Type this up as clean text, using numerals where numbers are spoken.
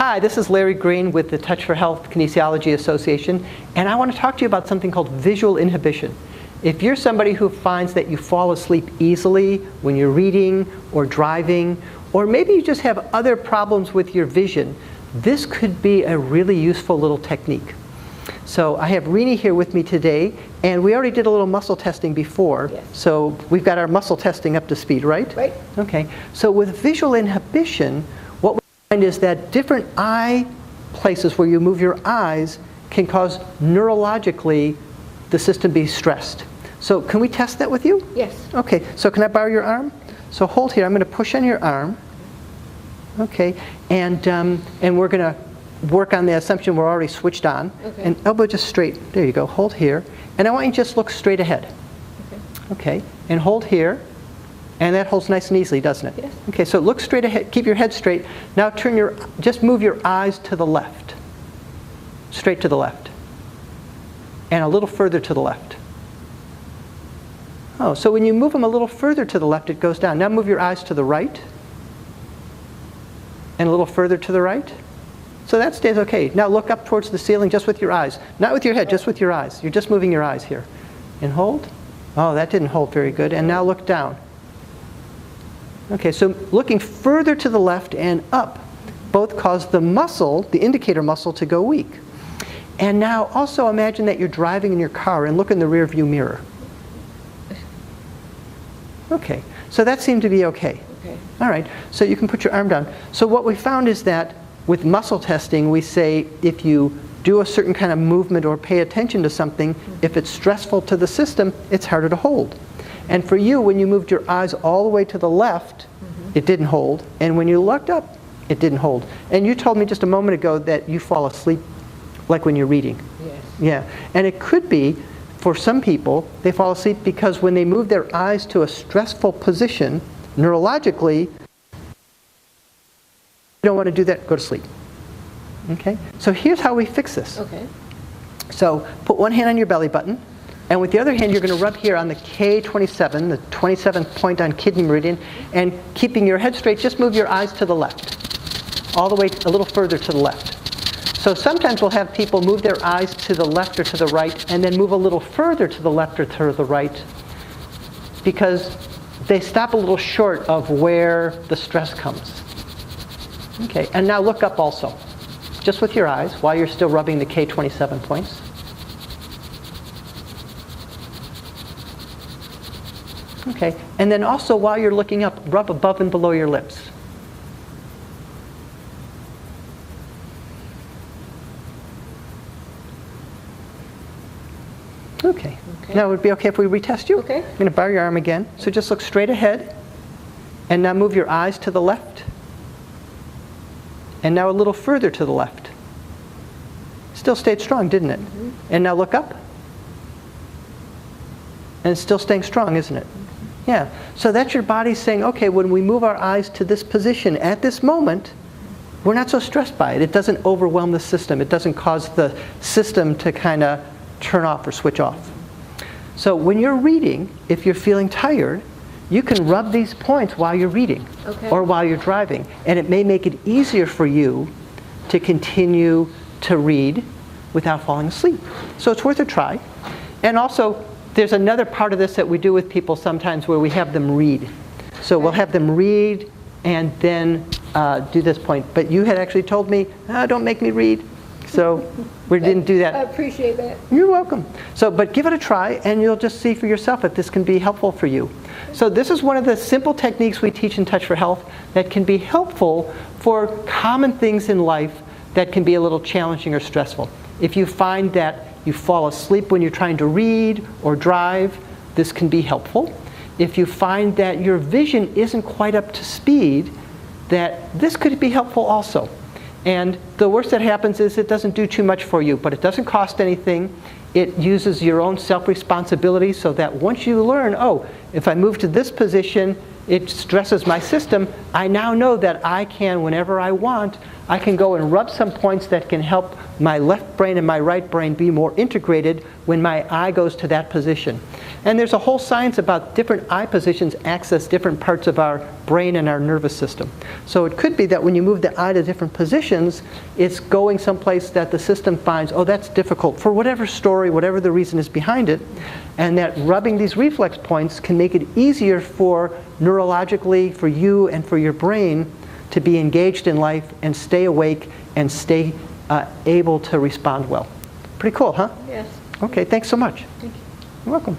Hi, this is Larry Green with the Touch for Health Kinesiology Association, and I want to talk to you about something called visual inhibition. If you're somebody who finds that you fall asleep easily when you're reading or driving, or maybe you just have other problems with your vision, this could be a really useful little technique. So I have Rini here with me today, and we already did a little muscle testing before. Yes. So we've got our muscle testing up to speed, right? Right. Okay. So with visual inhibition, what we find is that different eye places where you move your eyes can cause neurologically the system be stressed. So can we test that with you? Yes. Okay. So can I borrow your arm? So hold here. I'm going to push on your arm. Okay. And we're going to work on the assumption we're already switched on. Okay. And elbow just straight. There you go. Hold here. And I want you to just look straight ahead. Okay. Okay. And hold here. And that holds nice and easily, doesn't it? Yes. Okay, so look straight ahead. Keep your head straight. Now just move your eyes to the left. Straight to the left. And a little further to the left. Oh, so when you move them a little further to the left, it goes down. Now move your eyes to the right. And a little further to the right. So that stays okay. Now look up towards the ceiling just with your eyes. Not with your head, just with your eyes. You're just moving your eyes here. And hold. Oh, that didn't hold very good. And now look down. Okay, so looking further to the left and up both cause the muscle, the indicator muscle, to go weak. And now also imagine that you're driving in your car and look in the rear view mirror. Okay, so that seemed to be okay. Okay. All right, so you can put your arm down. So what we found is that with muscle testing, we say if you do a certain kind of movement or pay attention to something, if it's stressful to the system, it's harder to hold. And for you, when you moved your eyes all the way to the left, it didn't hold. And when you looked up, it didn't hold. And you told me just a moment ago that you fall asleep like when you're reading. Yes. Yeah, and it could be, for some people, they fall asleep because when they move their eyes to a stressful position, neurologically, you don't want to do that, go to sleep. Okay? So here's how we fix this. Okay. So put one hand on your belly button, and with the other hand you're going to rub here on the K27, the 27th point on kidney meridian, and keeping your head straight, just move your eyes to the left, all the way a little further to the left. So sometimes we'll have people move their eyes to the left or to the right, and then move a little further to the left or to the right, because they stop a little short of where the stress comes. Okay, and now look up also, just with your eyes, while you're still rubbing the K27 points. Okay, and then also while you're looking up, rub above and below your lips. Okay. Now would it be okay if we retest you? Okay. I'm going to borrow your arm again. So just look straight ahead. And now move your eyes to the left. And now a little further to the left. Still stayed strong, didn't it? Mm-hmm. And now look up. And it's still staying strong, isn't it? Mm-hmm. Yeah. So that's your body saying, okay, when we move our eyes to this position at this moment, we're not so stressed by it. It doesn't overwhelm the system. It doesn't cause the system to kind of turn off or switch off. So when you're reading, if you're feeling tired, you can rub these points while you're reading. Okay. Or while you're driving. And it may make it easier for you to continue to read without falling asleep. So it's worth a try. And also, there's another part of this that we do with people sometimes where we have them read. So we'll have them read and then do this point. But you had actually told me, don't make me read. So we didn't do that. I appreciate that. You're welcome. So, but give it a try, and you'll just see for yourself if this can be helpful for you. So this is one of the simple techniques we teach in Touch for Health that can be helpful for common things in life that can be a little challenging or stressful. If you find that you fall asleep when you're trying to read or drive, this can be helpful. If you find that your vision isn't quite up to speed, that this could be helpful also. And the worst that happens is it doesn't do too much for you, but it doesn't cost anything. It uses your own self-responsibility so that once you learn, oh, if I move to this position, it stresses my system, I now know that I can, whenever I want, I can go and rub some points that can help my left brain and my right brain be more integrated when my eye goes to that position. And there's a whole science about different eye positions access different parts of our brain and our nervous system. So it could be that when you move the eye to different positions, it's going someplace that the system finds, oh, that's difficult for whatever story, whatever the reason is behind it, and that rubbing these reflex points can make it easier for neurologically, for you and for your brain to be engaged in life and stay awake and stay able to respond well. Pretty cool, huh? Yes. Okay, thanks so much. Thank you. You're welcome.